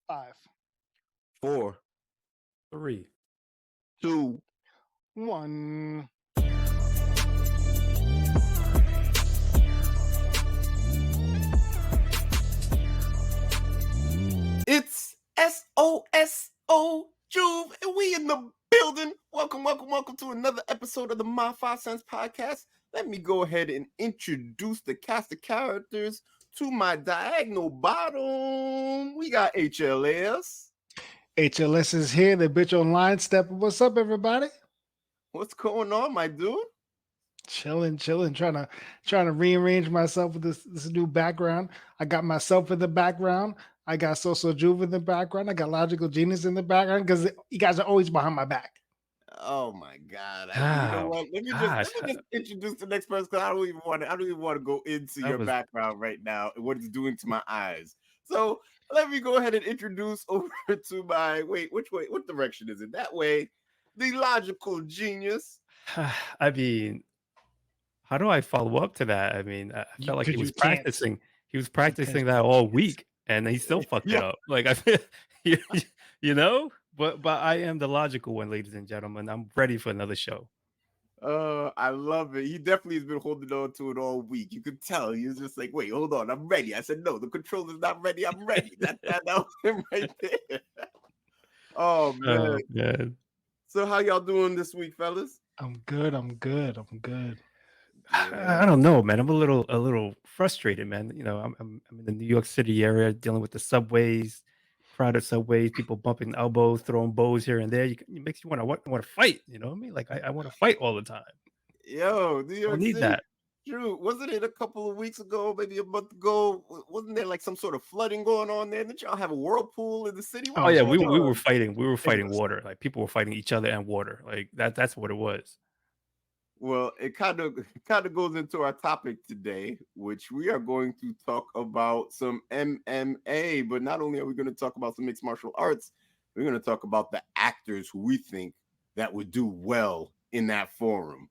5, 4, 3, 2. 1. It's SOSO Juve, and we in the building. Welcome to another episode of the My 5 Cents podcast. Let me go ahead and introduce the cast of characters. To my diagonal bottom, we got HLS. HLS is here. The bitch online step. What's up, everybody? What's going on, my dude? Chilling. Trying to rearrange myself with this new background. I got myself in the background. I got Soso Juve in the background. I got Logical Genius in the background because you guys are always behind my back. Oh my God! You know Oh, what? Let me gosh. just introduce the next person because I don't even want to go into That your was background right now and what it's doing to my eyes. So let me go ahead and introduce over to my which way? What direction is it? That way, the logical genius. I mean, how do I follow up to that? I mean, I felt like he Because you was can't. practicing. He was Because practicing that all week, and he still fucked it Yeah. up. Like I feel, you, you know. But I am the logical one, ladies and gentlemen. I'm ready for another show. I love it. He definitely has been holding on to it all week. You could tell he was just like, "Wait, hold on, I'm ready." I said, "No, the controller's not ready. I'm ready." That was him right there. Oh man. Oh man. So how y'all doing this week, fellas? I'm good. Yeah. I don't know, man. I'm a little frustrated, man. You know, I'm in the New York City area dealing with the subways, crowded subways, people bumping elbows, throwing bows here and there. It makes you want to fight. You know what I mean? Like I want to fight all the time. Yo, New I don't York need City. that. Drew, wasn't it a couple of weeks ago, maybe a month ago? Wasn't there like some sort of flooding going on there? Didn't y'all have a whirlpool in the city? What Oh was yeah, going we were on? fighting. We were It fighting was water. Like people were fighting each other and water. Like that's what it was. Well, it kind of goes into our topic today, which we are going to talk about some MMA. But not only are we going to talk about some mixed martial arts, we're going to talk about the actors who we think that would do well in that forum.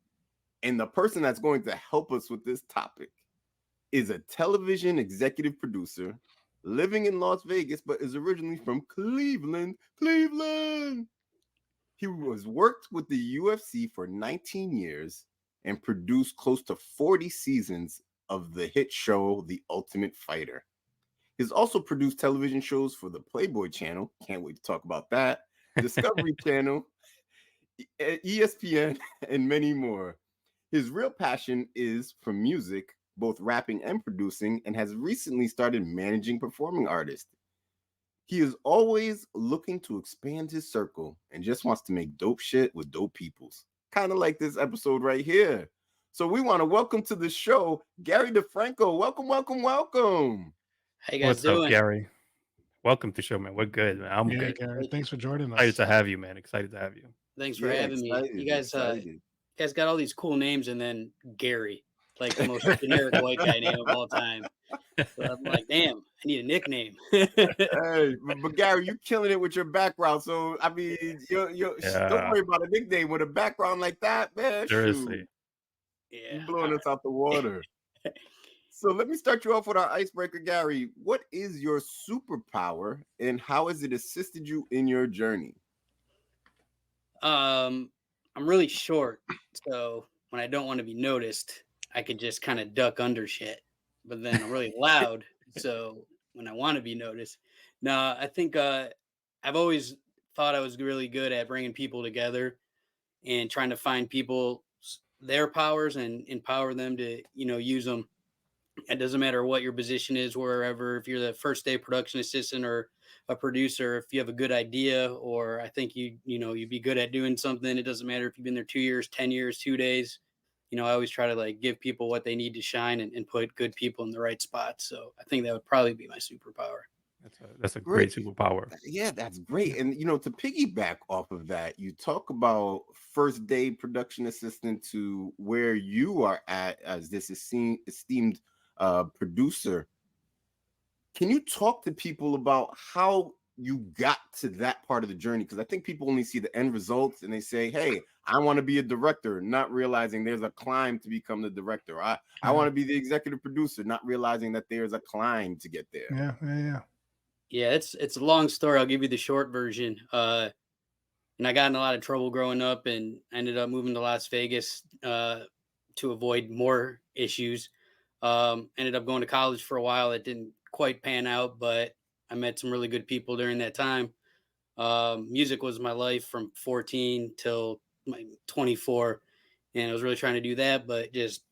And the person that's going to help us with this topic is a television executive producer living in Las Vegas, but is originally from Cleveland. He was worked with the UFC for 19 years and produced close to 40 seasons of the hit show The Ultimate Fighter. He's also produced television shows for the Playboy Channel. Can't wait to talk about that. Discovery Channel, ESPN, and many more. His real passion is for music, both rapping and producing, and has recently started managing performing artists. He is always looking to expand his circle and just wants to make dope shit with dope peoples. Kind of like this episode right here. So we want to welcome to the show Gary DeFranco. Welcome. How you guys What's up, doing? Gary? Welcome to the show, man. We're good, man. I'm yeah, good. Gary. Thanks for joining Excited us. to have you, man. Excited to have you. Thanks for Yeah, having me. You excited. guys got all these cool names, and then Gary, like the most generic white guy name of all time. So I'm like, damn, I need a nickname. Hey, but Gary, you killing it with your background. So I mean, you don't Yeah, worry about a nickname with a background like that, man. seriously. Shoot, you Yeah. blowing us out the water. So let me start you off with our icebreaker, Gary. What is your superpower, and how has it assisted you in your journey? I'm really short, so when I don't want to be noticed, I could just kind of duck under shit. But then I'm really loud, so when I want to be noticed, no, I think I've always thought I was really good at bringing people together and trying to find people their powers and empower them to use them. It doesn't matter what your position is, wherever, if you're the first day production assistant or a producer, if you have a good idea, or I think you'd be good at doing something. It doesn't matter if you've been there 2 years, 10 years, 2 days. I always try to like give people what they need to shine and put good people in the right spots. So I think that would probably be my superpower. That's a Great. great superpower. Yeah, that's great. And to piggyback off of that, you talk about first day production assistant to where you are at as this esteemed producer. Can you talk to people about how you got to that part of the journey? Because I think people only see the end results and they say, hey, I want to be a director, not realizing there's a climb to become the director. I want to be the executive producer, not realizing that there's a climb to get there. Yeah. Yeah, it's a long story. I'll give you the short version. And I got in a lot of trouble growing up, and ended up moving to Las Vegas to avoid more issues. Ended up going to college for a while. It didn't quite pan out, but I met some really good people during that time. Music was my life from 14 till my 24, and I was really trying to do that, but just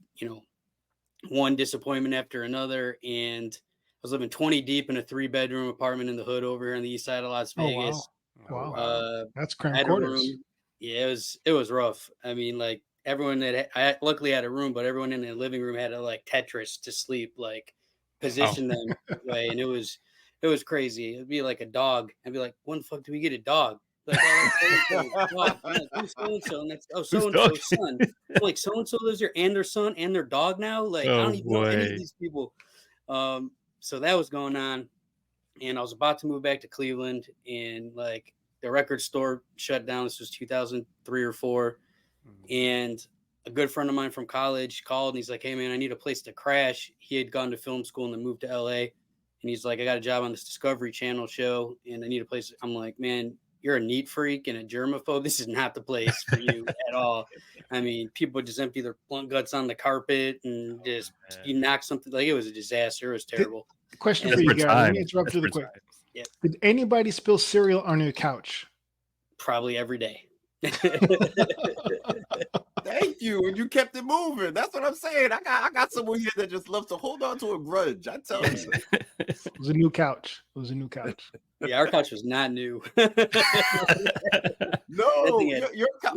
one disappointment after another, and I was living 20 deep in a 3-bedroom apartment in the hood over here on the east side of Las Oh wow, Vegas. Oh wow, wow. that's I cramped had a quarters. room. Yeah, it was rough. I mean, like everyone I luckily had a room, but everyone in the living room had to like Tetris to sleep, like Wow. position them way, and it was crazy. It'd be like a dog. I'd be like, when the fuck do we get a dog? Like, oh, that's so and so's dog. I'm like, who's so and so? And that's Who's so and dog? so's son. I'm like, so and so lives here, and their son, and their dog now. Like, I Oh don't even know any of boy. these people. So that was going on, and I was about to move back to Cleveland, and like the record store shut down. This was 2003 or 4, Mhm. and a good friend of mine from college called, and he's like, "Hey man, I need a place to crash." He had gone to film school and then moved to LA, and he's like, "I got a job on this Discovery Channel show, and I need a place." I'm like, "Man, you're a neat freak and a germaphobe. This is not the place for you at all." I mean, people just empty their blunt guts on the carpet and just Man. you knock something, like it was a disaster. It was Did, terrible. question for And you, Desperate Gary. Let me times. interrupt really Desperate quick. times. yeah, Did anybody spill cereal on your couch? probably every day. Thank you, and you kept it moving. That's what I'm saying. I got someone here that just loves to hold on to a grudge. I tell Yes. you. It was a new couch. It was a new couch. Yeah, our couch was not new. No, thing had-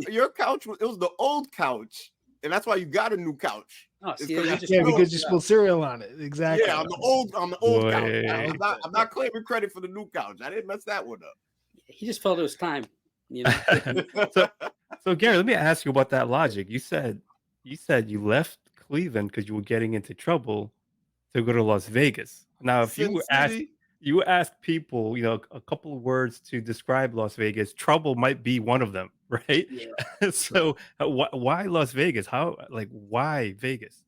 your couch was, it was the old couch, and that's why you got a new couch. Oh, It's see, because we you just Yeah, spilled. because you spilled cereal on it. Exactly. Yeah, on the old couch. Boy. I'm not claiming credit for the new couch. I didn't mess that one he just felt it was time, you know. up. so so Gary, let me ask you about that logic. You said you left Cleveland because you were getting into trouble to go to Las Vegas. Now, if Sin City. you ask people, a couple of words to describe Las Vegas, trouble might be one of them, right? Yeah, So, why Las Vegas? Why Vegas?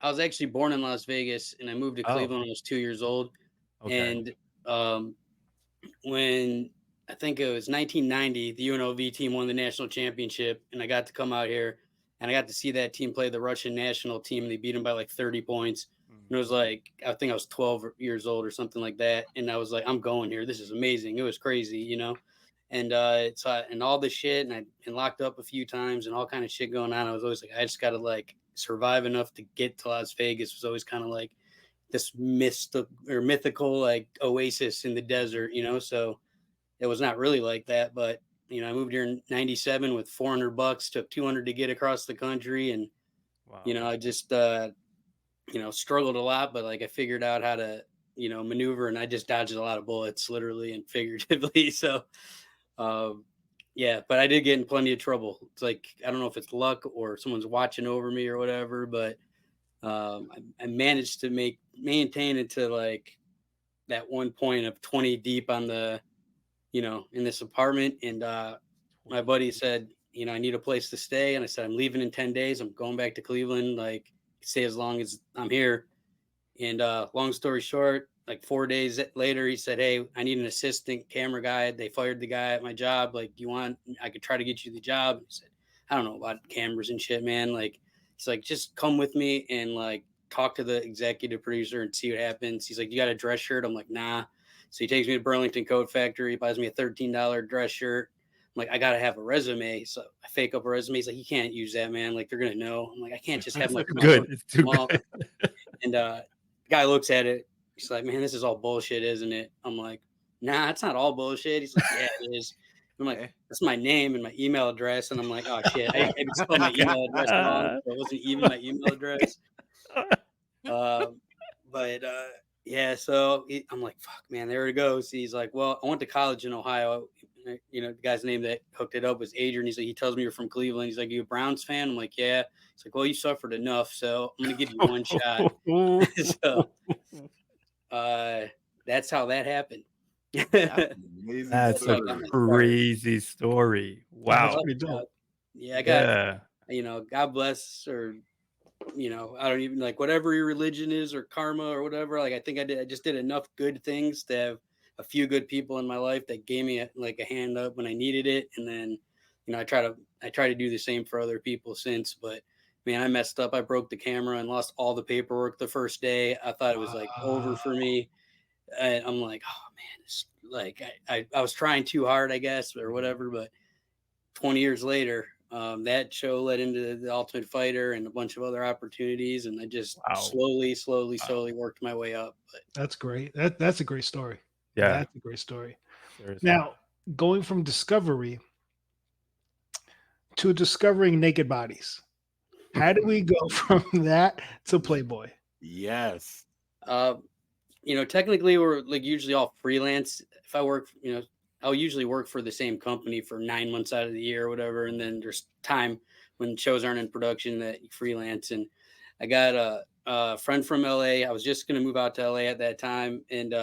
I was actually born in Las Vegas, and I moved to Oh, Cleveland when I was 2 years old. okay. And when I think it was 1990, the UNLV team won the national championship, and I got to come out here, and I got to see that team play the Russian national team. They beat them by like 30 points. And it was like, I think I was 12 years old or something like that. And I was like, I'm going here. This is amazing. It was crazy. And and all this shit, and I'd been locked up a few times and all kind of shit going on. I was always like, I just gotta like survive enough to get to Las Vegas. It was always kind of like this mythical like oasis in the desert. So it was not really like that, but I moved here in 97 with $400, took 200 to get across the country. And Wow. I just struggled a lot, but like I figured out how to maneuver, and I just dodged a lot of bullets, literally and figuratively. So yeah, but I did get in plenty of trouble. It's like, I don't know if it's luck or someone's watching over me or whatever, but I managed to maintain it to like that one point of 20 deep on the in this apartment. And my buddy said, I need a place to stay, and I said, I'm leaving in 10 days. I'm going back to Cleveland, like stay as long as I'm here. And long story short, like 4 days later, he said, "Hey, I need an assistant camera guy. They fired the guy at my job. Like, I could try to get you the job." He said, "I don't know about cameras and shit, man." Like, he's like, "Just come with me and like talk to the executive producer and see what happens." He's like, "You got a dress shirt?" I'm like, "Nah." So he takes me to Burlington Coat Factory, buys me a $13 dress shirt. I'm like, "I got to have a resume." So I fake up a resume. He's like, "You can't use that, man. Like, they're going to know." I'm like, "I can't just have It's my too good. It's too mom." good. And the guy looks at it. He's like, "Man, this is all bullshit, isn't it?" I'm like, "Nah, it's not all bullshit." He's like, "Yeah, it is." I'm like, "That's my name and my email address." And I'm like, "Oh shit, I maybe spelled my email address wrong. So it wasn't even my email address." Um, but yeah, so I'm like, "Fuck, man, there it goes." He's like, "Well, I went to college in Ohio." The guy's name that hooked it up was Adrian. He's like, he tells me you're from Cleveland. He's like, "You a Browns fan?" I'm like, "Yeah." He's like, "Well, you suffered enough, so I'm gonna give you one shot." So that's how that happened. That's an amazing That's That's how a I got story. my start. crazy story. Yeah, that's Wow. pretty dope. Yeah, I got, Yeah. God bless, or, I don't even like whatever your religion is or karma or whatever. Like, I think I just did enough good things to have a few good people in my life that gave me like a hand up when I needed it, and then I try to do the same for other people since. But man, I messed up. I broke the camera and lost all the paperwork the first day. I thought it was like over for me. And I'm like, oh man, it's like I was trying too hard, I guess, or whatever. But 20 years later, that show led into the Ultimate Fighter and a bunch of other opportunities, and I just slowly worked my way up. But That's great. That's a great story. Yeah. That's a great story. Seriously. Now, going from Discovery to discovering naked bodies, how do we go from that to Playboy? Yes. Technically we're like usually all freelance. If I work, I'll usually work for the same company for 9 months out of the year or whatever. And then there's time when shows aren't in production that you freelance. And I got a friend from LA. I was just going to move out to LA at that time. And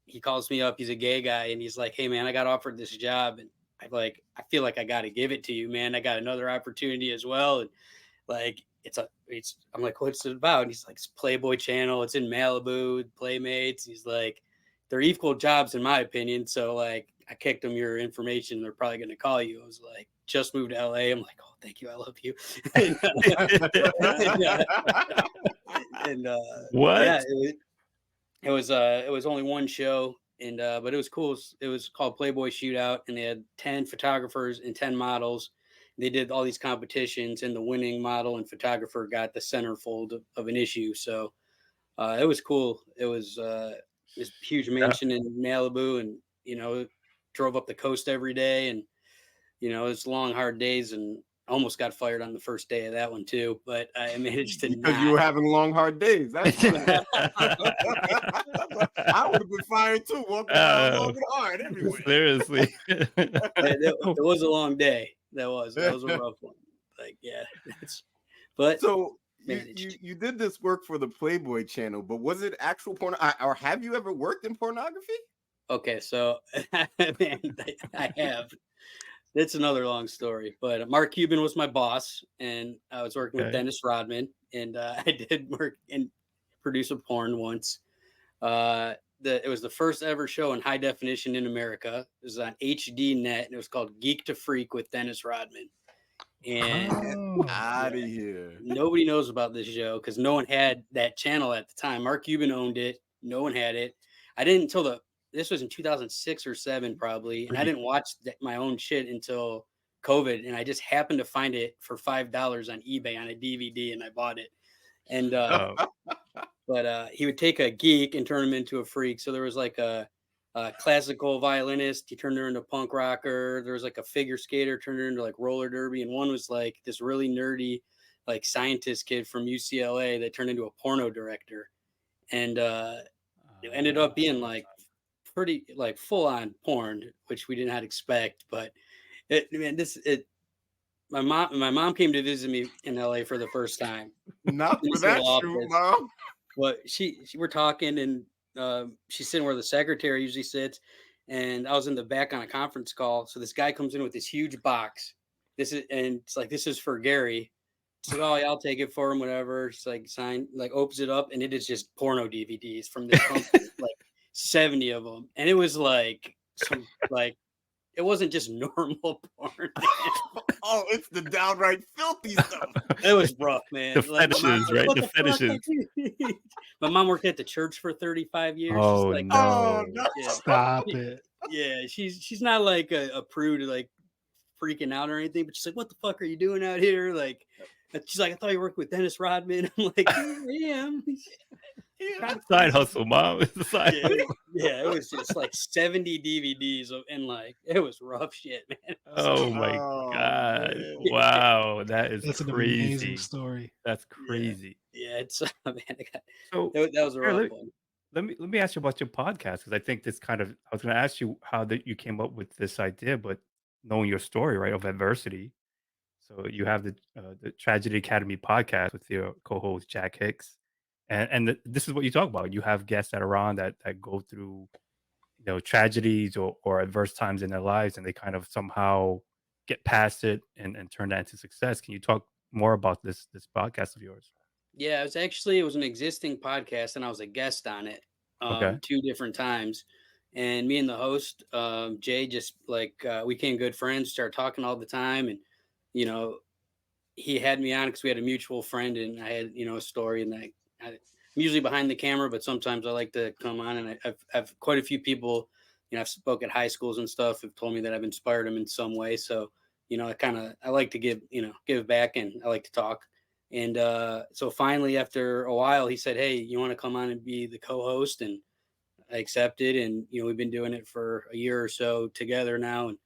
he calls me up. He's a gay guy. And he's like, hey man, I got offered this job. And I feel like I got to give it to you, man. I got another opportunity as well. And like, I'm like, what's it about? And he's like, it's Playboy Channel. It's in Malibu, Playmates. He's like, they're equal jobs in my opinion. So like, I kicked them your information. They're probably going to call you. I was like, just moved to LA. I'm like, oh, thank you. I love you. What? Yeah, it was only one show. And but it was cool. It was called Playboy Shootout, and they had 10 photographers and 10 models. They did all these competitions, and the winning model and photographer got the centerfold of an issue. So it was cool. It was this huge mansion in Malibu, and drove up the coast every day, and it's long, hard days, and almost got fired on the first day of that one too. But I managed to because you were having long, hard days. That's I would have been fired too, walking around long and hard everywhere. Seriously. It was a long day. That was a rough one. Like, yeah. But so you did this work for the Playboy Channel, but was it actual porn, or have you ever worked in pornography? Okay, so man, I have. That's another long story. But Mark Cuban was my boss, and I was working with Dennis Rodman, and I did work and produce a porn once. It was the first ever show in high definition in America. It was on HD Net, and it was called Geek to Freak with Dennis Rodman. And out of here. Nobody knows about this show because no one had that channel at the time. Mark Cuban owned it. No one had it. I didn't until this was in 2006 or 7 probably, and I didn't watch my own shit until COVID, and I just happened to find it for $5 on eBay on a DVD, and I bought it. And but he would take a geek and turn him into a freak. So there was like a classical violinist. He turned her into a punk rocker. There was like a figure skater, turned her into like roller derby. And one was like this really nerdy, like scientist kid from UCLA that turned into a porno director. And it ended up being like pretty like full on porn, which we did not expect. But my mom came to visit me in LA for the first time. Not for that shoot, Mom. But we're talking, and she's sitting where the secretary usually sits, and I was in the back on a conference call. So this guy comes in with this huge box. It's like, this is for Gary. So, oh, yeah, I'll take it for him, whatever. She's like, sign, like opens it up, and it is just porno DVDs from this company, like 70 of them. And it was like it wasn't just normal porn. Oh, it's the downright filthy stuff. It was rough, man. The fetishes, right? The fetishes. My mom worked at the church for 35 years. Oh, she's like, no. Yeah. Stop it. Yeah, she's not like a prude, like freaking out or anything, but she's like, what the fuck are you doing out here? Like, she's like, I thought you worked with Dennis Rodman. I'm like, I am. Side hustle, Mom. It's a side hustle. Yeah, it was just like 70 DVDs and like it was rough shit, man. Oh my God. Man. Wow. That's an crazy. amazing story. That's crazy. Yeah, it's man, So that was a rough one. let me ask you about your podcast, because I think this kind of, I was going to ask you how that you came up with this idea, but knowing your story, right, of adversity. So you have the Tragedy Academy podcast with your co-host Jack Hicks, and this is what you talk about. You have guests that are on that go through, tragedies or adverse times in their lives, and they kind of somehow get past it and turn that into success. Can you talk more about this podcast of yours? Yeah, it was an existing podcast, and I was a guest on it 2 different times. and me and the host, Jay, just like we became good friends, started talking all the time, and you know, he had me on because we had a mutual friend, and I had a story, and I'm usually behind the camera, but sometimes I like to come on, and I've quite a few people, I've spoke at high schools and stuff, have told me that I've inspired them in some way. So I like to give back, and I like to talk. And so finally, after a while, he said, "Hey, you want to come on and be the co-host?" And I accepted, and we've been doing it for a year or so together now, and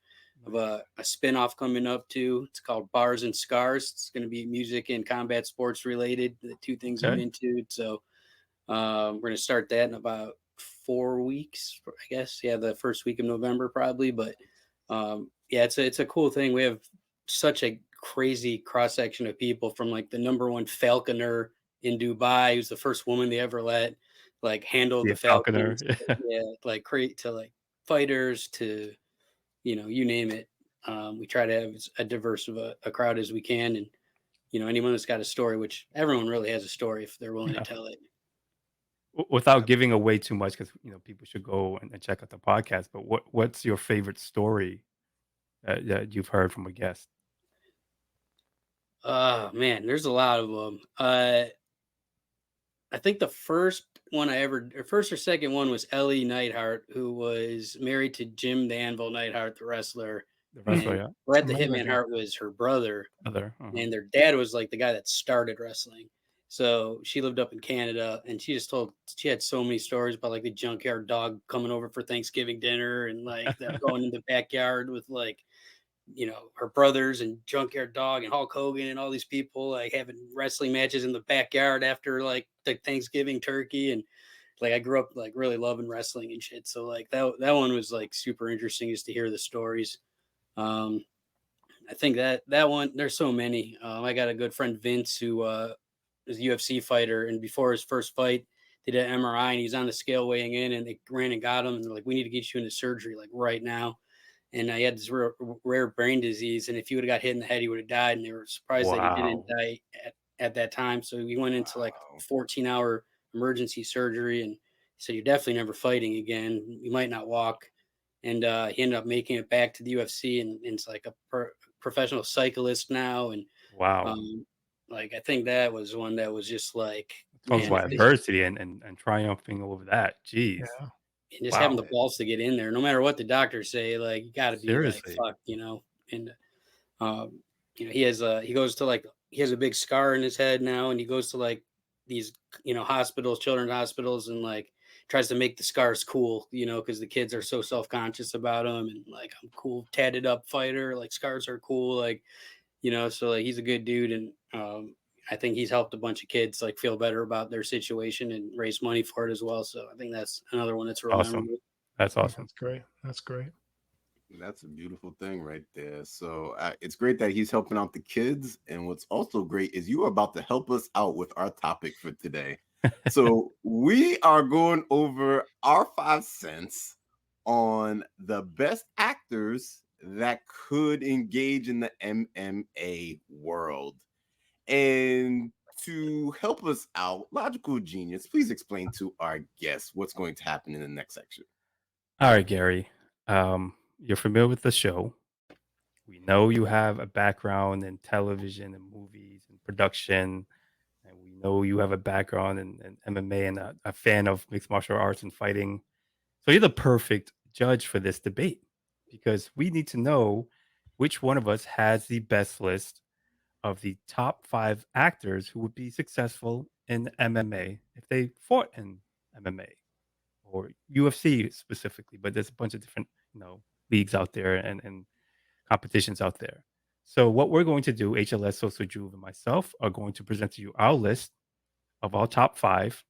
of a spin-off coming up too. It's called Bars and Scars. It's going to be music and combat sports related, the two things I'm Okay. into. So we're going to start that in about 4 weeks, I guess. Yeah, the first week of November probably. But yeah, it's a cool thing. We have such a crazy cross section of people, from like the number one falconer in Dubai, who's the first woman they ever let like handle Be the a falconer. falcons. Yeah, like create to like fighters to you name it. We try to have as diverse of a crowd as we can, and anyone that's got a story, which everyone really has a story if they're willing to Yeah. tell it. Without giving away too much, because people should go and check out the podcast. But what's your favorite story that you've heard from a guest? Man, there's a lot of them. I think the first one or first or second one was Ellie Neidhart, who was married to Jim the Anvil Neidhart, the wrestler, The Mm, wrestler, and yeah. Bret I the know that Hitman guy. Hart was her brother, Other. and their dad was like the guy that started wrestling. So she lived up in Canada, and she had so many stories about like the junkyard dog coming over for Thanksgiving dinner, and like them going in the backyard with like her brothers and junkyard dog and Hulk Hogan and all these people like having wrestling matches in the backyard after like the Thanksgiving turkey. And like I grew up like really loving wrestling and shit. So like that one was like super interesting just to hear the stories. Um, I think that one, there's so many. I got a good friend Vince who is a UFC fighter, and before his first fight, they did an MRI, and he's on the scale weighing in, and they ran and got him, and they're like, "We need to get you into surgery like right now." And he had this rare brain disease, and if he would have got hit in the head, he would have died. And they were surprised that he didn't Wow. die at that time. So he went into like a Wow. 14-hour emergency surgery, and he said, "You're definitely never fighting again. You might not walk." And he ended up making it back to the UFC, and it's like a professional cyclist now. And Wow. um, like I think that was one that was just like, Talk man, That's about if amazing. adversity and triumphing over that. Jeez. Yeah. and just having Wow. the balls to get in there, no matter what the doctors say, like you got to be like, Seriously. fuck, and um, he goes to like he has a big scar in his head now, and he goes to like these hospitals, children's hospitals, and like tries to make the scars cool, because the kids are so self conscious about them, and like I'm cool, tatted up fighter, like scars are cool, like so like he's a good dude, and I think he's helped a bunch of kids like feel better about their situation and raise money for it as well. So I think that's another one that's real Awesome. memorable. That's Yeah, awesome. that's great. That's great. That's a beautiful thing right there. So it's great that he's helping out the kids. And what's also great is you are about to help us out with our topic for today. So we are going over our 5 cents on the best actors that could engage in the MMA world. And to help us out, Logical Genius, please explain to our guests what's going to happen in the next section. All right, Gary. You're familiar with the show. We know you have a background in television and movies and production, and we know you have a background in MMA and a fan of mixed martial arts and fighting. So you're the perfect judge for this debate because we need to know which one of us has the best list of the top 5 actors who would be successful in MMA if they fought in MMA or UFC specifically. But there's a bunch of different, leagues out there and competitions out there. So what we're going to do, HLS, Social Juve, and myself are going to present to you our list of our top 5,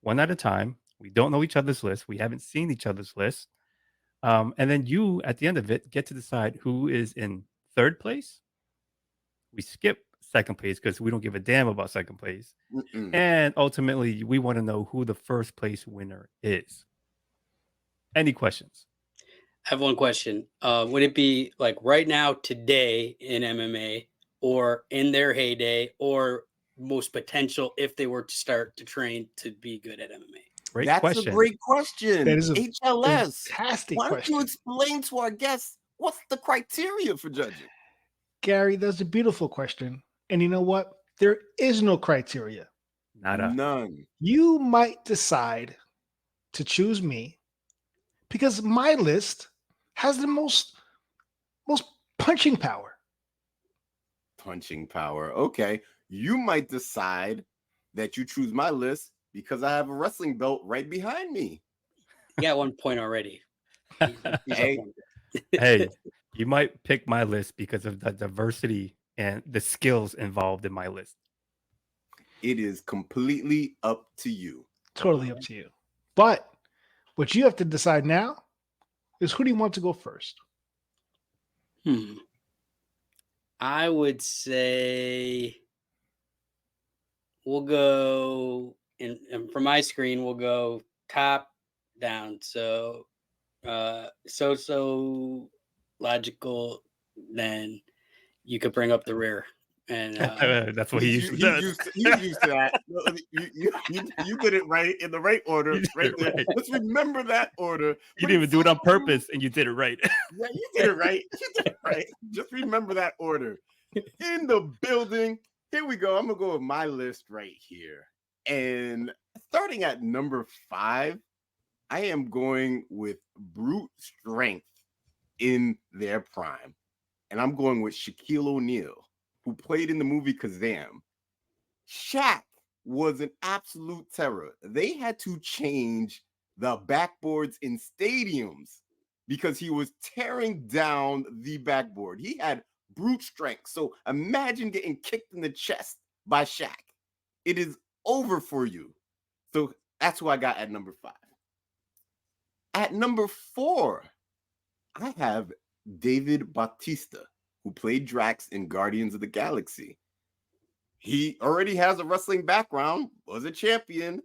one at a time. We don't know each other's list. We haven't seen each other's list. And then you, at the end of it, get to decide who is in third place. We skip second place because we don't give a damn about second place. Mm-mm. And ultimately, we want to know who the first place winner is. Any questions? I have one question. Would it be like right now, today in MMA, or in their heyday, or most potential if they were to start to train to be good at MMA? Great That's a question. great That question. is a HLS. fantastic Why don't you question. explain to our guests what's the criteria for judging? Gary, that's a beautiful question. And you know what? There is no criteria. Nada. None. You might decide to choose me because my list has the most punching power. Punching power. Okay. You might decide that you choose my list because I have a wrestling belt right behind me. You got 1 point already. He's up Hey, 1. Hey, you might pick my list because of the diversity and the skills involved in my list. it is completely up to you. Totally up to you. But what you have to decide now is who do you want to go first? I would say we'll go and from my screen we'll go top down. So so logical, then you could bring up the rear. And That's what he usually He's does. used to that. You did it right in the right order, You did right it there. right. Let's remember that order. You But didn't even it's do it on so true. purpose, and you did it right. Yeah, you did it right. You did it right. Just remember that order. In the building. Here we go. I'm gonna go with my list right here. And starting at number 5, I am going with brute strength in their prime. And I'm going with Shaquille O'Neal, who played in the movie Kazam. Shaq was an absolute terror. They had to change the backboards in stadiums because he was tearing down the backboard. He had brute strength. So imagine getting kicked in the chest by Shaq. It is over for you. So that's who I got at number 5. At number 4, I have David Bautista, who played Drax in Guardians of the Galaxy. He already has a wrestling background, was a champion,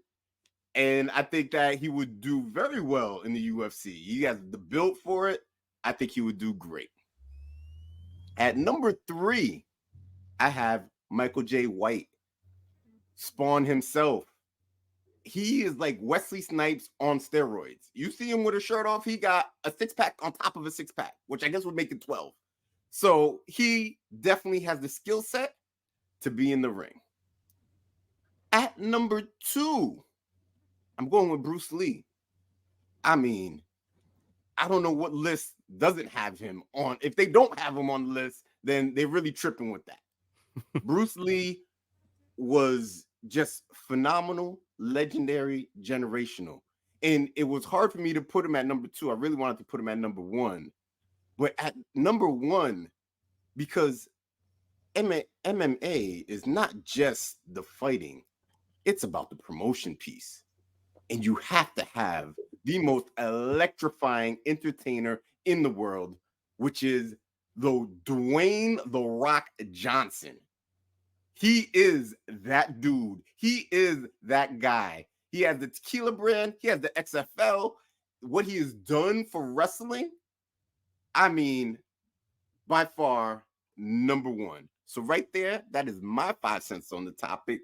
and I think that he would do very well in the UFC. He has the build for it. I think he would do great. At number 3, I have Michael J. White, Spawn himself. He is like Wesley Snipes on steroids. You see him with a shirt off, he got a 6-pack on top of a 6-pack, which I guess would make it 12. So he definitely has the skill set to be in the ring. At number 2, I'm going with Bruce Lee. I mean, I don't know what list doesn't have him on. If they don't have him on the list, then they're really tripping with that. Bruce Lee was just phenomenal, legendary, generational. And it was hard for me to put him at number 2. I really wanted to put him at number 1. But at number 1, because MMA is not just the fighting, it's about the promotion piece. And you have to have the most electrifying entertainer in the world, which is the Dwayne The Rock Johnson. He is that dude. He is that guy. He has the tequila brand. He has the XFL. What he has done for wrestling, I mean, by far, number 1. So right there, that is my 5 cents on the topic.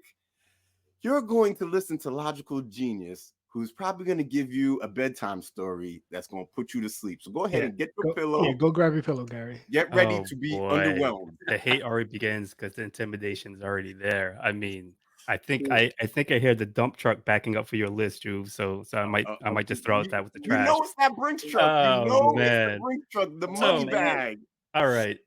You're going to listen to Logical Genius, who's probably going to give you a bedtime story that's going to put you to sleep. So go ahead and get your pillow. Yeah, go grab your pillow, Gary. Get ready Oh, to be boy. underwhelmed. The hate already begins because the intimidation is already there. I mean, I think I hear the dump truck backing up for your list, Drew. So I might just throw out that with the You trash. know it's that Brinks truck. Oh, You know it's man. the Brinks truck, the So- money man. bag. All right,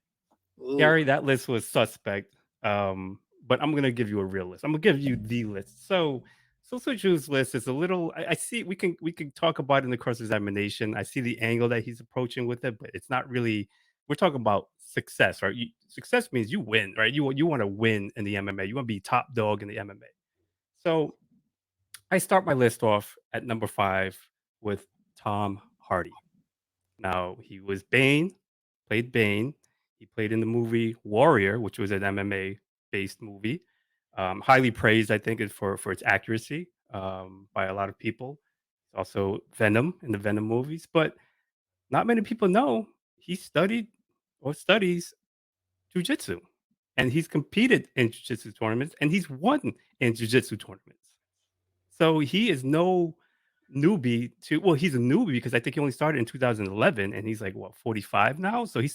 Ooh. Gary, that list was suspect. But I'm gonna give you a real list. I'm gonna give you the list. So Drew's list is a little. I see we can talk about it in the cross examination. I see the angle that he's approaching with it, but it's not really. We're talking about success, right? Success means you win, right? You want to win in the MMA. You want to be top dog in the MMA. So I start my list off at number 5 with Tom Hardy. Now he was Bane, played Bane. He played in the movie Warrior, which was an MMA based movie. Highly praised, I think, for its accuracy by a lot of people. Also Venom in the Venom movies, but not many people know he studied or studies jujitsu, and he's competed in jujitsu tournaments, and he's won in jujitsu tournaments. So he is no newbie to, well, he's a newbie because I think he only started in 2011 and he's like, what, 45 now? So he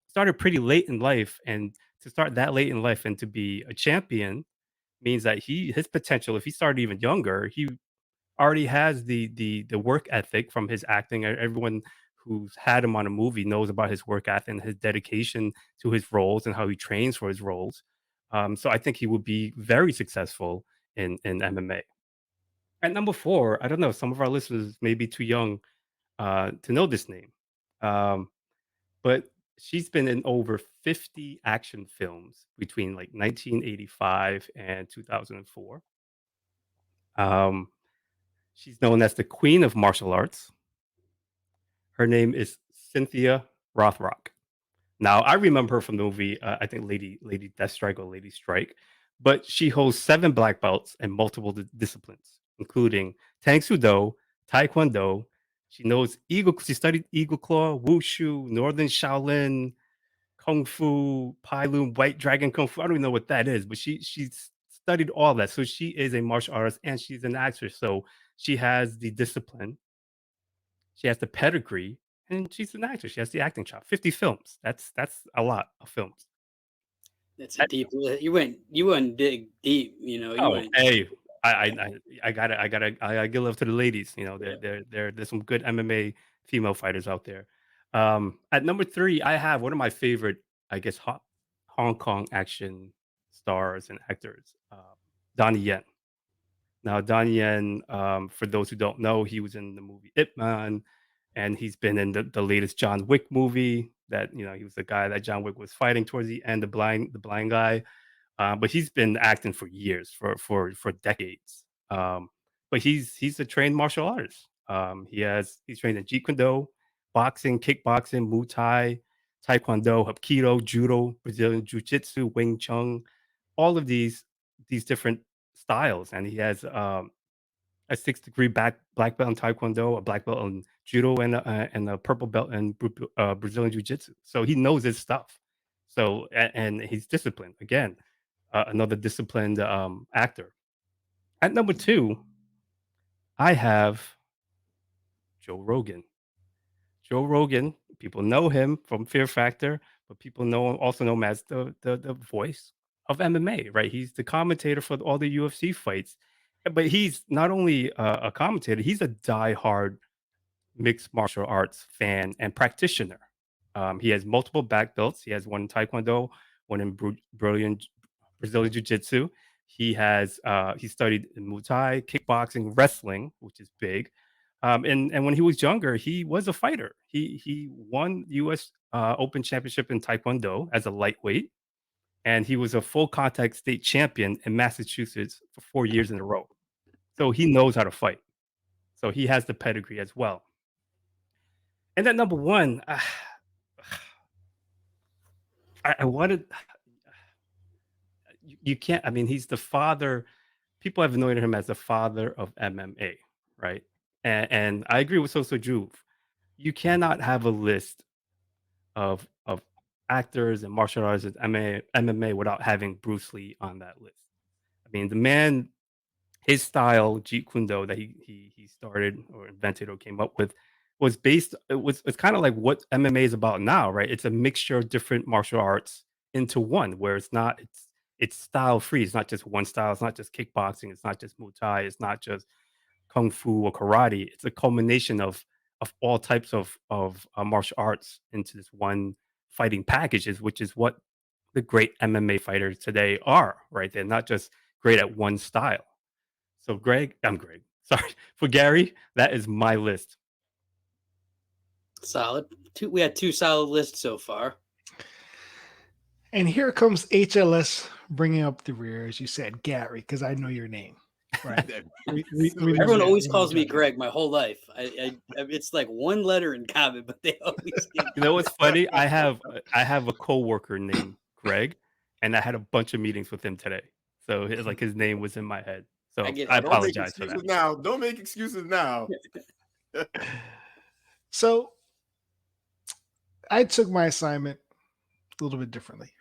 started pretty late in life. And to start that late in life and to be a champion means that his potential, if he started even younger, he already has the work ethic from his acting. Everyone who's had him on a movie knows about his work ethic and his dedication to his roles and how he trains for his roles. So I think he would be very successful in MMA. At number four, I don't know, some of our listeners may be too young to know this name, um, but she's been in over 50 action films between like 1985 and 2004. Um, she's known as the Queen of Martial Arts. Her name is Cynthia Rothrock. Now, I remember her from the movie, I think Lady Deathstrike or Lady Strike, but she holds 7 black belts in multiple disciplines, including Tang Soo Do, Taekwondo. She studied Eagle Claw, Wushu, Northern Shaolin, Kung Fu, Pai Lun, White Dragon Kung Fu. I don't even know what that is, but she's studied all that. So she is a martial artist and she's an actress. So she has the discipline, she has the pedigree, and she's an actress. She has the acting job. 50 films. That's a lot of films. That's a deep. You went dig deep. You know, you Oh, went. hey, I give love to the ladies. You know, there's some good MMA female fighters out there. At number three, I have one of my favorite, I guess, Hong Kong action stars and actors, Donnie Yen. Now, Donnie Yen, for those who don't know, he was in the movie Ip Man, and he's been in the latest John Wick movie. That, you know, he was the guy that John Wick was fighting towards the end, the blind guy. But he's been acting for years, for decades. But he's a trained martial artist. He's trained in Jeet Kune Do, boxing, kickboxing, Muay Thai, Taekwondo, Hapkido, Judo, Brazilian Jiu Jitsu, Wing Chun, all of these different styles, and he has a 6 degree black belt in Taekwondo, a black belt in Judo, and a purple belt in Brazilian Jiu Jitsu. So he knows his stuff. So and he's disciplined again, another disciplined actor. At number two, I have Joe Rogan. Joe Rogan, people know him from Fear Factor, but people also know him as the voice of MMA, right? He's the commentator for all the UFC fights. But he's not only a commentator, he's a diehard mixed martial arts fan and practitioner. He has multiple black belts. He has one in Taekwondo, one in Brazilian Jiu Jitsu. He studied in Muay Thai, kickboxing, wrestling, which is big. And when he was younger, he was a fighter. He won U.S. Open Championship in Taekwondo as a lightweight, and he was a full contact state champion in Massachusetts for 4 years in a row. So he knows how to fight. So he has the pedigree as well. And at number one, I wanted you can't. I mean, he's the father. People have anointed him as the father of MMA, right? And I agree with Soso Juve. You cannot have a list of actors and martial artists and MMA without having Bruce Lee on that list. I mean, the man, his style, Jeet Kune Do, that he started or invented or came up with, was based. It's kind of like what MMA is about now, right? It's a mixture of different martial arts into one, where it's style free. It's not just one style. It's not just kickboxing. It's not just Muay Thai. It's not just kung fu or karate. It's a culmination of all types of martial arts into this one fighting packages, which is what the great MMA fighters today are, right? They're not just great at one style. So I'm Greg. Sorry. For Gary, that is my list. Solid. We had 2 solid lists so far. And here comes HLS bringing up the rear, as you said, Gary, because I know your name, right? We know Everyone that. always We know calls me each other. Greg my whole life. It's like one letter in common, but they always give You know what's funny? I have a coworker named Greg, and I had a bunch of meetings with him today. So it's like his name was in my head. So I get I it. Don't make apologize for excuses that. now. Don't make excuses now. So I took my assignment a little bit differently.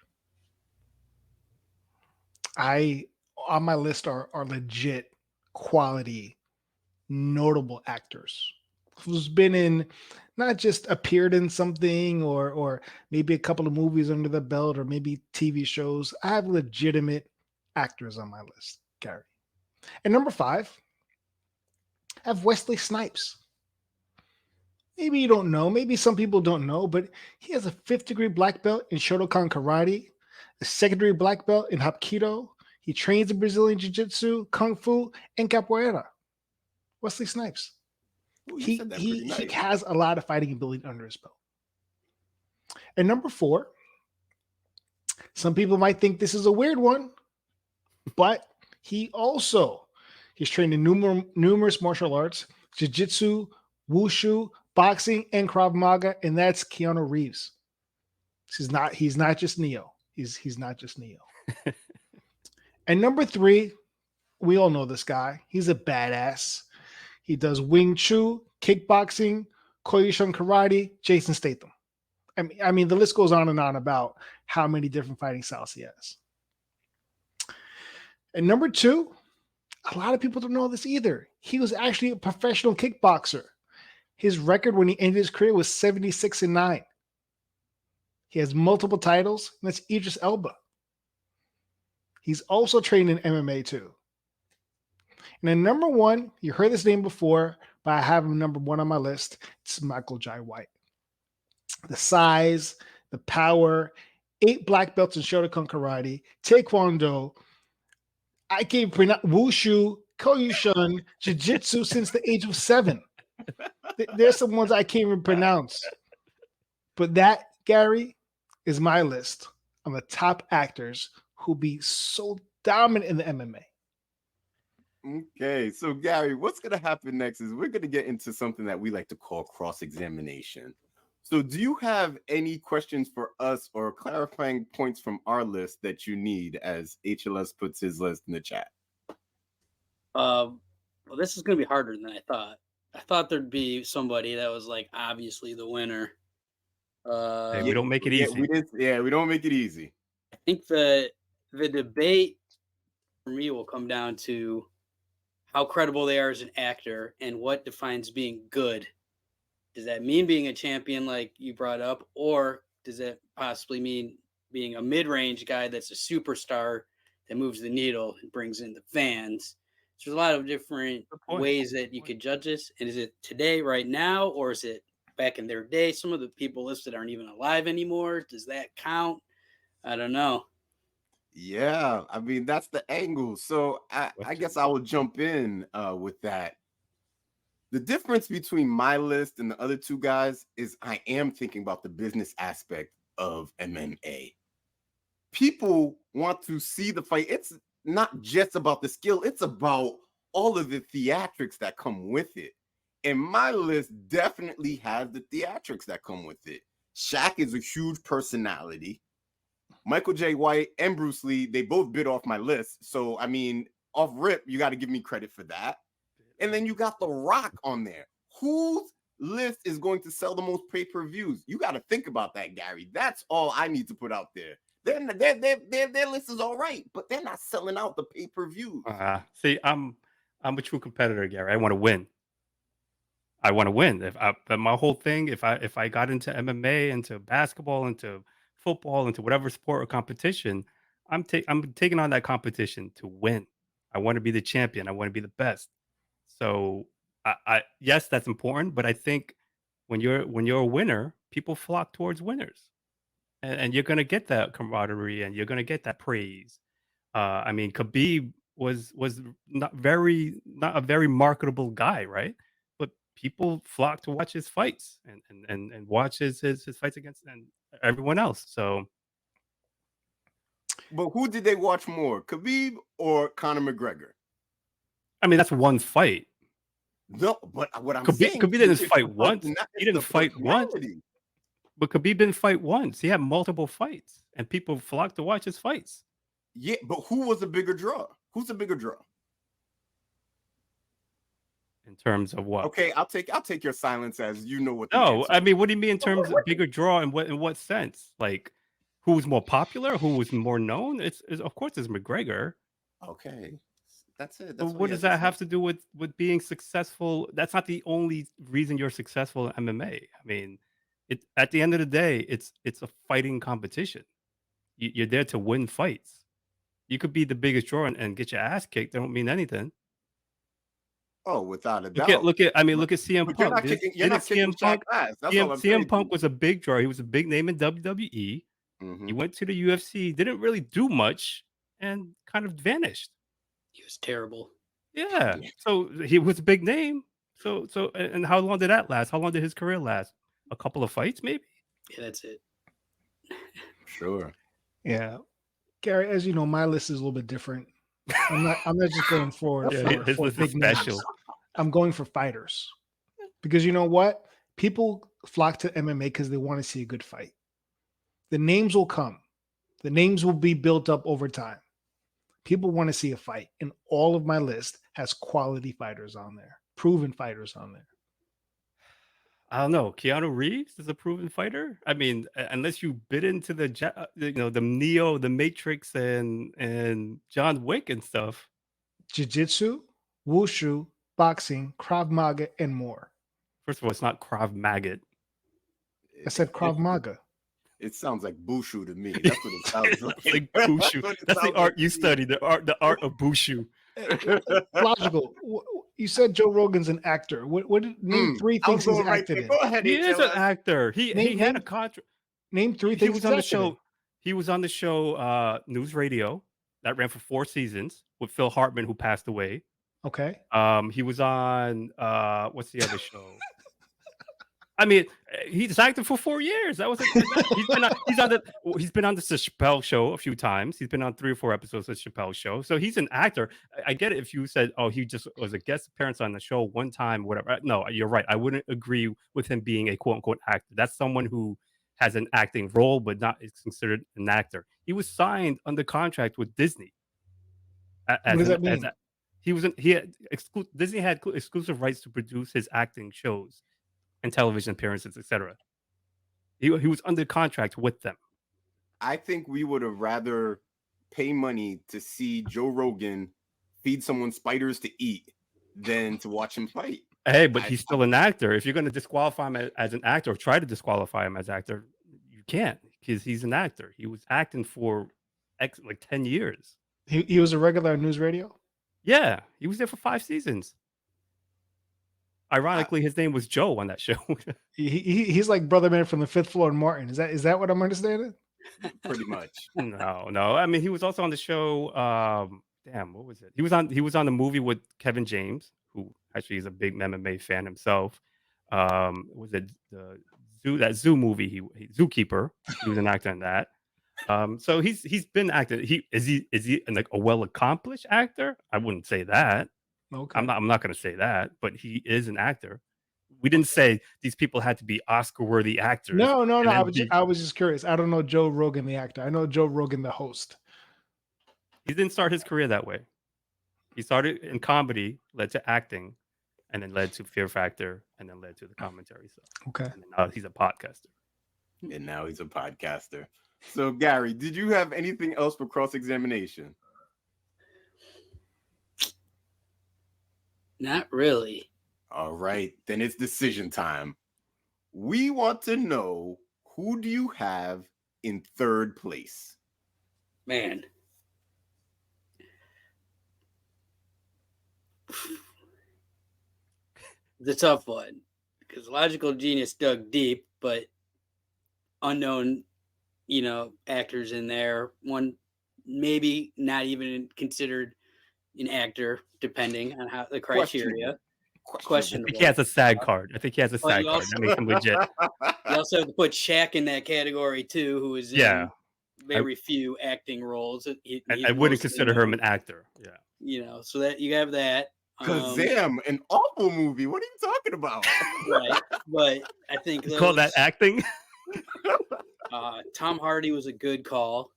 I on my list are legit quality notable actors who's been in, not just appeared in something or maybe a couple of movies under the belt or maybe TV shows. I have legitimate actors on my list, Gary. And number 5, I have Wesley Snipes. Maybe you don't know, maybe some people don't know, but he has a 5th-degree black belt in Shotokan Karate, a 2nd-degree black belt in Hapkido. He trains in Brazilian Jiu-Jitsu, Kung Fu, and Capoeira. Wesley Snipes. Ooh, you He said that he pretty he nice. has a lot of fighting ability under his belt. And number 4, some people might think this is a weird one, but he's trained in numerous martial arts, jiu-jitsu, wushu, boxing, and Krav Maga, and that's Keanu Reeves. He's not just Neo. He's not just Neo. And number 3, we all know this guy. He's a badass. He does Wing Chun, kickboxing, Koyushan karate, Jason Statham. I mean, the list goes on and on about how many different fighting styles he has. And number 2, a lot of people don't know this either. He was actually a professional kickboxer. His record when he ended his career was 76-9. He has multiple titles, and that's Idris Elba. He's also trained in MMA too. And then number 1, you heard this name before, but I have him number 1 on my list. It's Michael Jai White. The size, the power, 8 black belts in Shotokan Karate, Taekwondo. I can't pronounce Wushu, Koyushan, Jiu-Jitsu since the age of 7. There's some ones I can't even pronounce. But that, Gary, is my list of the top actors who be so dominant in the MMA. Okay, so Gary, what's going to happen next is we're going to get into something that we like to call cross-examination. So do you have any questions for us or clarifying points from our list that you need as HLS puts his list in the chat? Well, this is going to be harder than I thought. I thought there'd be somebody that was like obviously the winner. Hey, we don't make it easy. We don't make it easy. I think the debate for me will come down to how credible they are as an actor and what defines being good. Does that mean being a champion like you brought up, or does that possibly mean being a mid-range guy that's a superstar that moves the needle and brings in the fans? So there's a lot of different ways that you could judge this. And is it today, right now, or is it back in their day? Some of the people listed aren't even alive anymore. Does that count? I don't know. Yeah, I mean, that's the angle. So I guess I will jump in with that. The difference between my list and the other 2 guys is I am thinking about the business aspect of MMA. People want to see the fight. It's not just about the skill. It's about all of the theatrics that come with it. And my list definitely has the theatrics that come with it. Shaq is a huge personality. Michael J. White and Bruce Lee, they both bit off my list. So, I mean, off rip, you got to give me credit for that. And then you got The Rock on there. Whose list is going to sell the most pay-per-views? You got to think about that, Gary. That's all I need to put out there. Their list is all right, but they're not selling out the pay-per-views. See, I'm a true competitor, Gary. I want to win. I want to win. But my whole thing, if I got into MMA, into basketball, into football, into whatever sport or competition, I'm taking on that competition to win. I want to be the champion. I want to be the best. So I yes, that's important, but I think when you're a winner, people flock towards winners, and you're gonna get that camaraderie and you're gonna get that praise. I mean, Khabib was not a very marketable guy, right? But people flock to watch his fights and watch his fights against and everyone else. So, but who did they watch more, Khabib or Conor McGregor? I mean, that's one fight. No, but what I'm saying, Khabib didn't fight once. He didn't fight once. But Khabib didn't fight once. He had multiple fights, and people flocked to watch his fights. Yeah, but who was a bigger draw? Who's the bigger draw? In terms of what? Okay, I'll take your silence as you know what. No, I mean, what do you mean in terms of bigger draw? In what sense? Like, who was more popular? Who was more known? It's of course it's McGregor. Okay, That's it. But That's what does that have to do with being successful? That's not the only reason you're successful in MMA. I mean, at the end of the day, it's a fighting competition. You're there to win fights. You could be the biggest draw and get your ass kicked. They don't mean anything. Oh, without a Look doubt. at I mean, look at CM But you're Punk. not kicking. You're Didn't not kicking CM Punk Shaq's ass. That's all I'm CM saying. Punk was a big draw. He was a big name in WWE. Mm-hmm. He went to the UFC, didn't really do much, and kind of vanished. He was terrible. Yeah. So he was a big name. So and how long did that last? How long did his career last? A couple of fights, maybe? Yeah, that's it. Sure. Yeah, Gary, as you know, my list is a little bit different. I'm not just going for His for list is big special. names. I'm going for fighters because you know what? People flock to MMA because they want to see a good fight. The names will come. The names will be built up over time. People want to see a fight, and all of my list has quality fighters on there, proven fighters on there. I don't know. Keanu Reeves is a proven fighter. I mean, unless you bit into the the Neo, the Matrix, and John Wick and stuff. Jiu-jitsu, wushu, boxing, Krav Maga, and more. First of all, it's not Krav Maga. I said Krav Maga. It sounds like Bushu to me. That's what it sounds like. It's like Bushu. That's the art you study. The art of Bushu. Logical. You said Joe Rogan's an actor. What name three things he's acted in? Go ahead. He is an HLS. actor. He had a contract. Name three He things was he's on the acted in. show. He was on the show News Radio that ran for 4 seasons with Phil Hartman, who passed away. Okay. He was on what's the other show? I mean, he's acted for 4 years. That was he's been on the Chappelle show a few times. He's been on 3 or 4 episodes of Chappelle show. So he's an actor. I get it if you said, oh, he just was a guest appearance on the show one time, whatever. No, you're right. I wouldn't agree with him being a quote unquote actor. That's someone who has an acting role, but not is considered an actor. He was signed under contract with Disney. What does that mean? Disney had exclusive rights to produce his acting shows and television appearances, etc. He was under contract with them. I think we would have rather pay money to see Joe Rogan feed someone spiders to eat than to watch him fight. Hey, but he's still an actor. If you're going to disqualify him as an actor or try to disqualify him as actor, you can't because he's an actor. He was acting for like 10 years. He was a regular on News Radio? Yeah, he was there for 5 seasons. Ironically, his name was Joe on that show. He's like Brother Man from the Fifth Floor and Martin. Is that what I'm understanding? Pretty much. No. I mean, he was also on the show. What was it? He was on the movie with Kevin James, who actually is a big MMA fan himself. Was it that zoo movie? He Zookeeper. He was an actor in that. So he's been acting. Is he like a well accomplished actor? I wouldn't say that. Okay. I'm not going to say that, but he is an actor. We didn't say these people had to be Oscar-worthy actors. No. I was just curious. I don't know Joe Rogan the actor. I know Joe Rogan the host. He didn't start his career that way. He started in comedy, led to acting, and then led to Fear Factor, and then led to the commentary stuff. Okay. And now he's a podcaster. And now he's a podcaster. So, Gary, did you have anything else for cross-examination? Not really. All right, then it's decision time. We want to know, who do you have in 3rd place? Man. The tough one. Because Logical Genius dug deep, but unknown, actors in there. One maybe not even considered an actor, depending on how the criteria. I Questionable. think he has a SAG card. That makes him legit. You also have to put Shaq in that category too, who is in very few acting roles. I wouldn't consider him an actor. Yeah. So that you have that. Kazam, an awful movie. What are you talking about? Right, but I think you call that acting. Tom Hardy was a good call.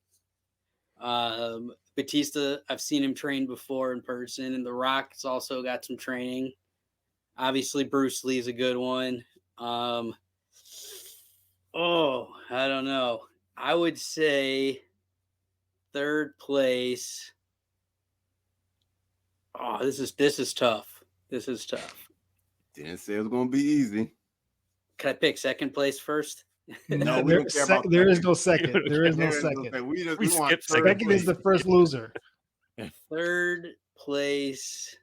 Batista, I've seen him train before in person, and The Rock's also got some training. Obviously, Bruce Lee's a good one. I don't know. I would say 3rd place. Oh, this is tough. This is tough. Didn't say it was gonna be easy. Can I pick second place first? No, we don't care about there is second. no second. There is no There is no second. second. We We want skip third Second is place. the first loser. Third place.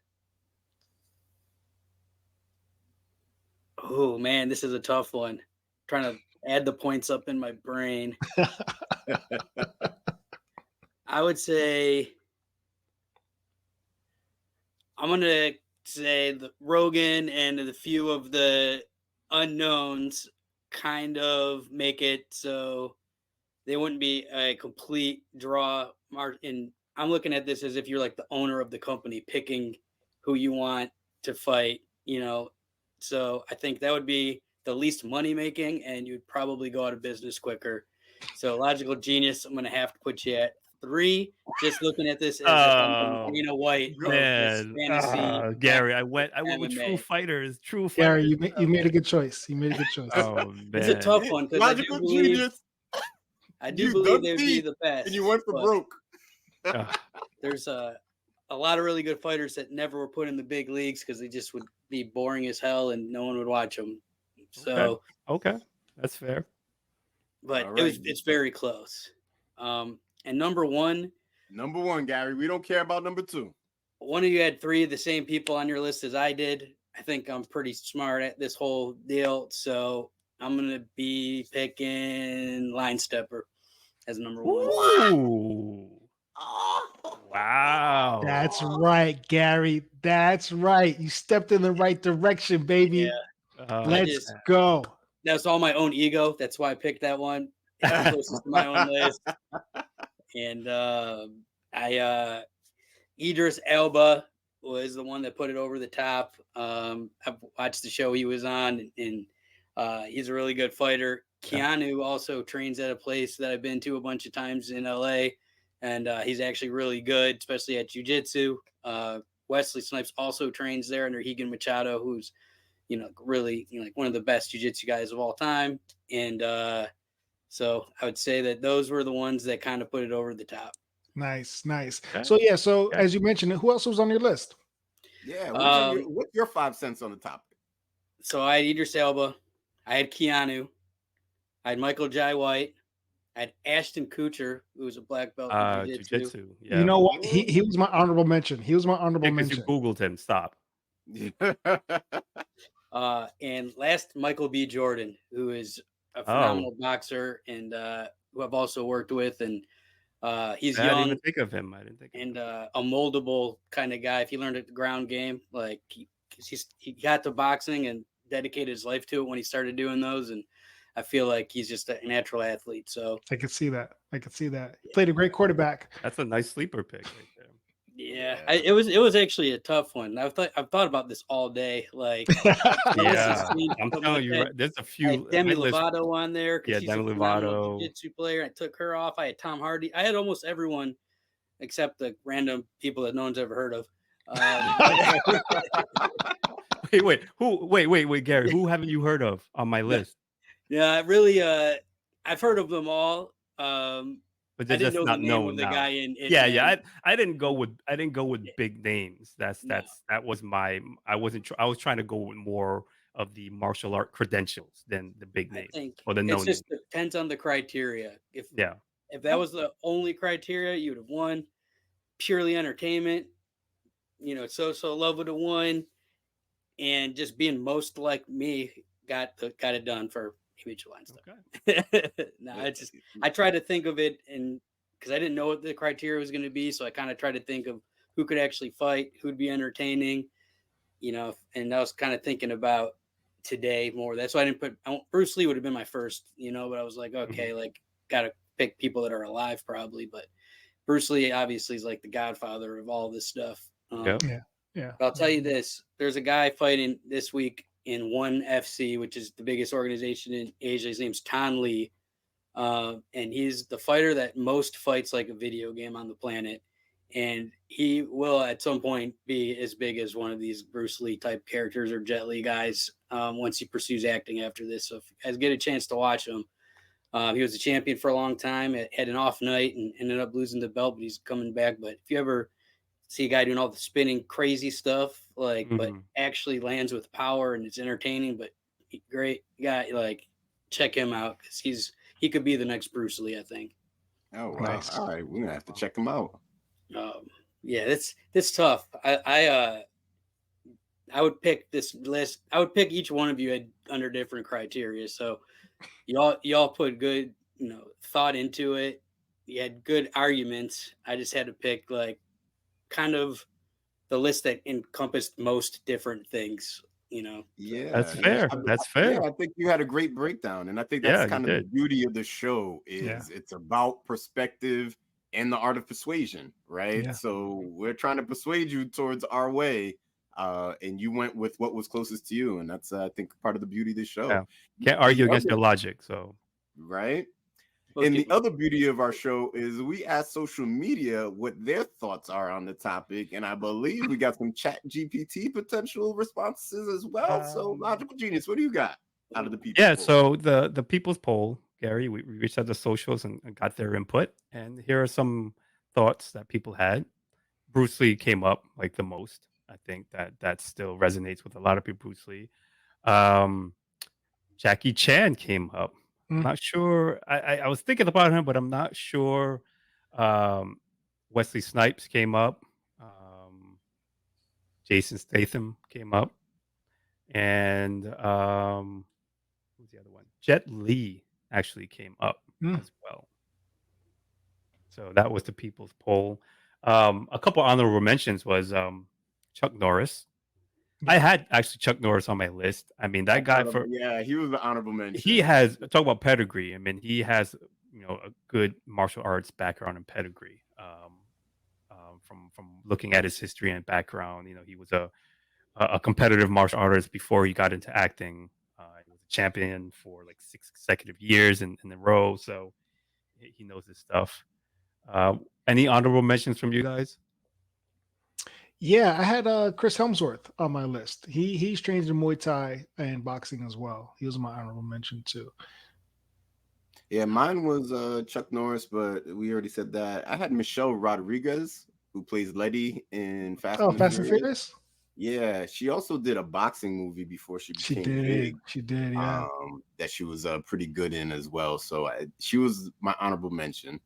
Oh man, this is a tough one. Trying to add the points up in my brain. I would say I'm gonna say the Rogan and the few of the unknowns kind of make it so they wouldn't be a complete draw. And I'm looking at this as if you're like the owner of the company picking who you want to fight, So I think that would be the least money making, and you'd probably go out of business quicker. So logical genius, I'm gonna have to put you at 3. Just looking at this as if I'm Oh Dana White of this man, fantasy Gary, I went with true MMA. fighters. True Gary, fighters. you made a good choice. You made a good choice. Oh It's a man. tough one because Logical genius. I do You believe dug they would be deep the best. and you went for but broke. There's a lot of really good fighters that never were put in the big leagues because they just would be boring as hell and no one would watch them. So, Okay, that's fair. but All right. it's very close. And number one, Number 1, Gary. We don't care about number 2. one of you had 3 of the same people on your list as I did. I think I'm pretty smart at this whole deal. So I'm going to be picking Line Stepper as number 1. Ooh. Wow. That's right, Gary. That's right. You stepped in the right direction, baby. Yeah. Let's go. That's all my own ego. That's why I picked that one. It's closest to my own list. And Idris Elba was the one that put it over the top. I've watched the show he was on, and he's a really good fighter. Keanu also trains at a place that I've been to a bunch of times in LA, and he's actually really good, especially at jiu-jitsu. Wesley Snipes also trains there under Higan Machado, who's really like one of the best jiu-jitsu guys of all time. And so I would say that those were the ones that kind of put it over the top. Nice, nice. Okay. So as you mentioned, who else was on your list? Yeah. What's your 5 cents on the topic? So I had Idris Elba, I had Keanu, I had Michael Jai White, I had Ashton Kutcher, who was a black belt in jiu-jitsu. Yeah. You know what? He was my honorable mention. He was my honorable mention. You Googled him. Stop. And last, Michael B. Jordan, who is a phenomenal boxer and who I've also worked with, and he's young. I didn't even think of him. I didn't think of and a moldable kind of guy. If he learned at the ground game, like he got to boxing and dedicated his life to it when he started doing those, and I feel like he's just a natural athlete. So I could see that. He played a great quarterback. That's a nice sleeper pick right there. Yeah. It was actually a tough one. I've thought about this all day. Like, yeah, I'm telling you, there's a few. Demi Lovato on there. Yeah, she's Demi a Lovato. jiu-jitsu player. I took her off. I had Tom Hardy. I had almost everyone except the random people that no one's ever heard of. Wait, Gary, who haven't you heard of on my list? Yeah, really. I've heard of them all. But they're just not known now. I didn't go with big names. That was my. I was trying to go with more of the martial art credentials than the big names or the known. It just depends on the criteria. If that was the only criteria, you would have won. Purely entertainment, so love would have won, and just being most like me got it done for Line stuff. Okay. No, I tried to think of it, and because I didn't know what the criteria was going to be, so I kind of tried to think of who could actually fight, who'd be entertaining, and I was kind of thinking about today more. That's why I didn't put Bruce Lee would have been my first, but I was like, okay, like got to pick people that are alive probably, but Bruce Lee obviously is like the godfather of all this stuff. Yeah. I'll tell you this: there's a guy fighting this week in ONE FC, which is the biggest organization in Asia. His name's Tan Lee, and he's the fighter that most fights like a video game on the planet. And he will at some point be as big as one of these Bruce Lee type characters or Jet Li guys once he pursues acting after this. So if you guys get a chance to watch him, he was a champion for a long time, had an off night and ended up losing the belt, but he's coming back. But if you ever see a guy doing all the spinning crazy stuff, like, but Mhm. actually lands with power and it's entertaining. But great guy, like, check him out because he could be the next Bruce Lee, I think. Oh wow! Nice. All right, we're gonna have to check them out. Yeah, it's tough. I would pick this list. I would pick each one of you under different criteria. So y'all put good, thought into it. You had good arguments. I just had to pick like kind of the list that encompassed most different things. That's Yeah, yeah, fair. That's yeah. fair. I think you had a great breakdown, and I think that's Yeah, you kind of the did. beauty of the show Yeah. is it's about perspective and the art of persuasion, right? Yeah. So we're trying to persuade you towards our way, and you went with what was closest to you, and that's I think part of the beauty of the show. Yeah. Can't argue The against other, your logic. So right? Most And the people. other beauty of our show is we ask social media what their thoughts are on the topic. And I believe we got some chat GPT potential responses as well. So Logical Genius, what do you got out of the people's yeah, poll? so the people's poll, Gary, we reached out to socials and got their input. And here are some thoughts that people had. Bruce Lee came up like the most. I think that still resonates with a lot of people. Bruce Lee. Um, Jackie Chan came up. I'm Mm. not sure. I was thinking about him, but I'm not sure. Um, Wesley Snipes came up. Jason Statham came up, and who's the other one? Jet Li actually came up Mm. as well. So that was the people's poll. A couple honorable mentions was Chuck Norris. I had actually Chuck Norris on my list. I mean, that guy Yeah, he was the honorable he mention. has talk about pedigree. I mean, he has a good martial arts background and pedigree. From looking at his history and background, he was a competitive martial artist before he got into acting. He was a champion for like 6 consecutive years in a row, so he knows his stuff. Any honorable mentions from you guys? Yeah, I had Chris Helmsworth on my list. He's trained in Muay Thai and boxing as well. He was my honorable mention too. Yeah, mine was Chuck Norris, but we already said that. I had Michelle Rodriguez, who plays Letty in Fast Oh, and the Fast and Furious. Furious? Yeah, she also did a boxing movie before she She became did. big. She did, yeah. That she was pretty good in as well. So she was my honorable mention.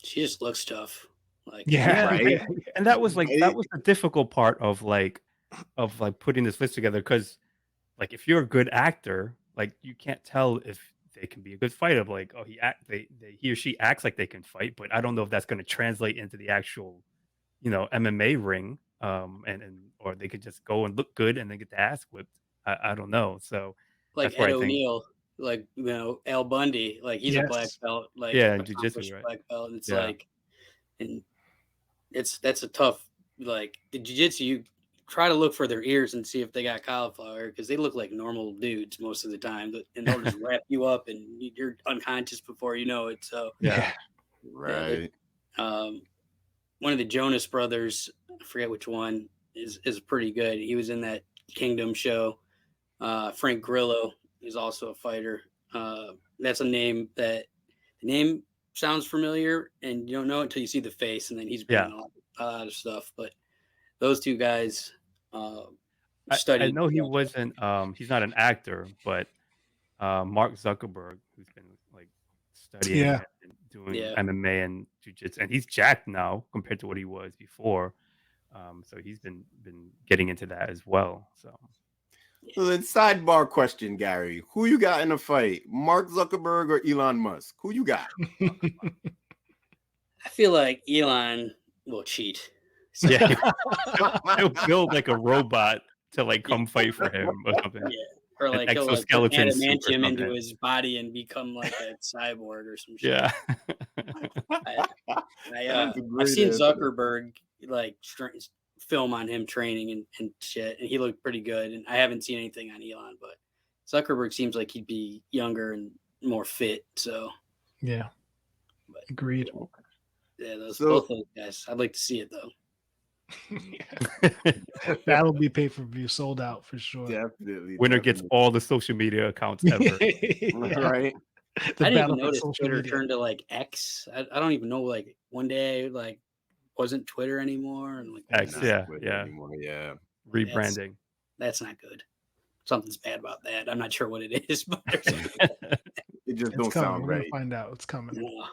She just looks tough. Like, Yeah. Right. And that was Right? the difficult part of putting this list together, because like if you're a good actor, like you can't tell if they can be a good fighter. Like, oh, he or she acts like they can fight, but I don't know if that's going to translate into the actual MMA ring. And or they could just go and look good and then get the ass whipped. I don't know. So like that's where Ed I think, O'Neill, like Al Bundy, like he's a black Yes. belt, like yeah, in jujitsu, accomplished right? black belt. And it's Yeah. like, and that's a tough, like the jiu-jitsu, you try to look for their ears and see if they got cauliflower, because they look like normal dudes most of the time, and they'll just wrap you up and you're unconscious before you know it. So Yeah. Right. one of the Jonas brothers, I forget which one, is pretty good. He was in that Kingdom show. Frank Grillo is also a fighter. That's a name that the name sounds familiar, and you don't know it until you see the face, and then he's been in a lot of stuff. But those two guys I studied. know he wasn't. He's not an actor, but Mark Zuckerberg, who's been like studying Yeah. and doing MMA and jiu-jitsu, and he's jacked now compared to what he was before. So he's been getting into that as well. So then sidebar question, Gary. Who you got in a fight? Mark Zuckerberg or Elon Musk? Who you got? I feel like Elon will cheat. So, yeah, he'll build like a robot to like come fight for him or something. yeah. Or like An he'll like put exoskeleton suit or adamantium into something. his body and become like a cyborg or some shit. Yeah. I've seen Zuckerberg like film on him training and shit, and he looked pretty good. And I haven't seen anything on Elon, but Zuckerberg seems like he'd be younger and more fit. So Yeah. Agreed. yeah, both those guys. I'd like to see it though. That'll be pay-per-view sold out for sure. Definitely. Winner gets all the social media accounts ever. Right. The I didn't battle even for notice social Twitter media. turned to like X. I don't even know. Like one day, like wasn't Twitter anymore, and like X, Not yeah, Twitter yeah. anymore, yeah. Rebranding. that's not good. Something's bad about that. I'm not sure what it is, but there's something. It just It's don't coming. sound We're gonna right. find out. It's coming. Yeah.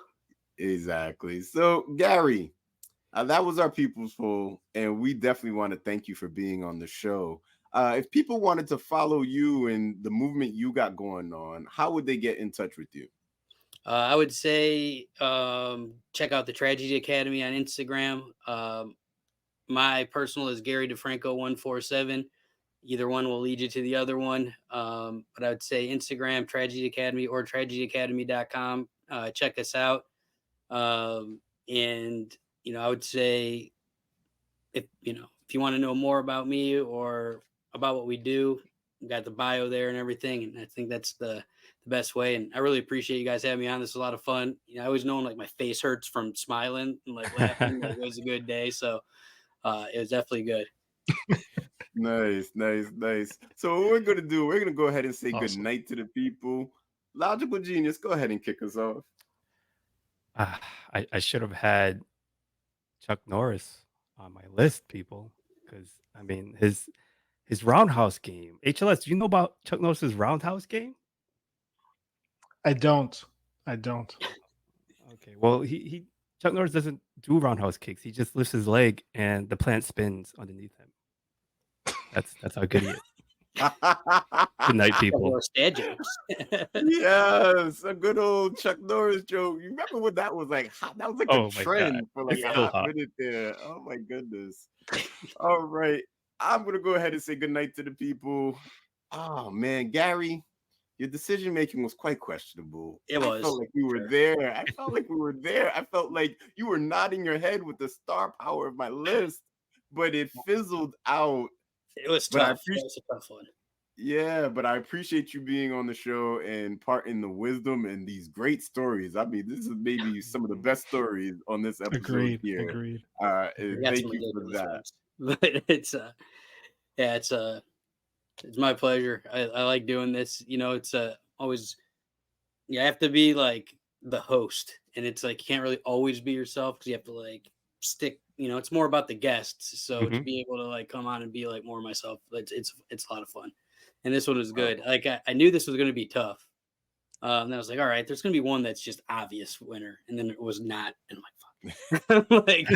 Exactly. So, Gary, that was our People's Poll, and we definitely want to thank you for being on the show. If people wanted to follow you and the movement you got going on, how would they get in touch with you? I would say check out the Tragedy Academy on Instagram. My personal is Gary DeFranco 147. Either one will lead you to the other one. But I would say Instagram, Tragedy Academy, or tragedyacademy.com. Check us out. And I would say if you want to know more about me or about what we do, we got the bio there and everything. And I think that's the best way. And I really appreciate you guys having me on. This is a lot of fun. I always know like my face hurts from smiling and like laughing. Like, it was a good day. So it was definitely good. Nice. So what we're gonna do, we're gonna go ahead and say good Awesome. night to the people. Logical Genius, go ahead and kick us off. I should have had Chuck Norris on my list, people, because I mean his roundhouse game. HLS, do you know about Chuck Norris's roundhouse game? I don't. Okay, well he Chuck Norris doesn't do roundhouse kicks. He just lifts his leg and the plant spins underneath him. That's how good he is. Good night, people. More dad jokes. Yes, a good old Chuck Norris joke. You remember what that was like? That was like Oh a my trend God. for like It's a still hot hot. minute there. Oh my goodness. All right. I'm gonna go ahead and say good night to the people. Oh man, Gary, your decision making was quite questionable. It I was, felt like we were sure. there. I felt like we were there. I felt like you were nodding your head with the star power of my list, but it fizzled out. It was But I tough. It appreciate, was a tough one. yeah, but I appreciate you being on the show and parting the wisdom and these great stories. I mean, this is maybe some of the best stories on this episode here. Agreed. We got Thank some you for ridiculous that. ones. But it's my pleasure. I like doing this. It's always you have to be like the host, and it's like you can't really always be yourself because you have to like stick. It's more about the guests. So to Mhm. be able to like come on and be like more myself, it's a lot of fun. And this one was Wow. good. Like I knew this was going to be tough. And I was like, all right, there's going to be one that's just obvious winner, and then it was not. And I'm like, fuck. Like,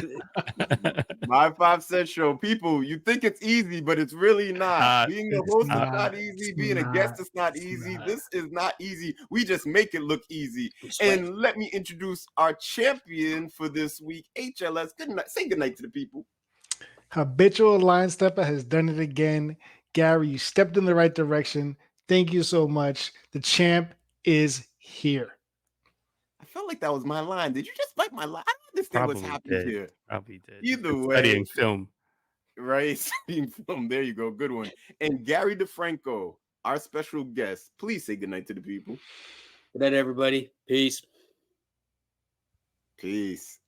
My 5 cent show, people, you think it's easy, but it's really not. Being the It's host is not. not easy. It's Being a guest not. is not It's easy. not. This is not easy. We just make it look easy. I'm sweating. And let me introduce our champion for this week, HLS. Good night. Say good night to the people. Habitual line stepper has done it again. Gary, you stepped in the right direction. Thank you so much. The champ is here. I felt like that was my line. Did you just bite my line? I don't understand what's Probably happening did. here. Probably did. He's Either been way, studying film. right? Being filmed. There you go. Good one. And Gary DeFranco, our special guest. Please say good night to the people. Good night, everybody. Peace. Peace.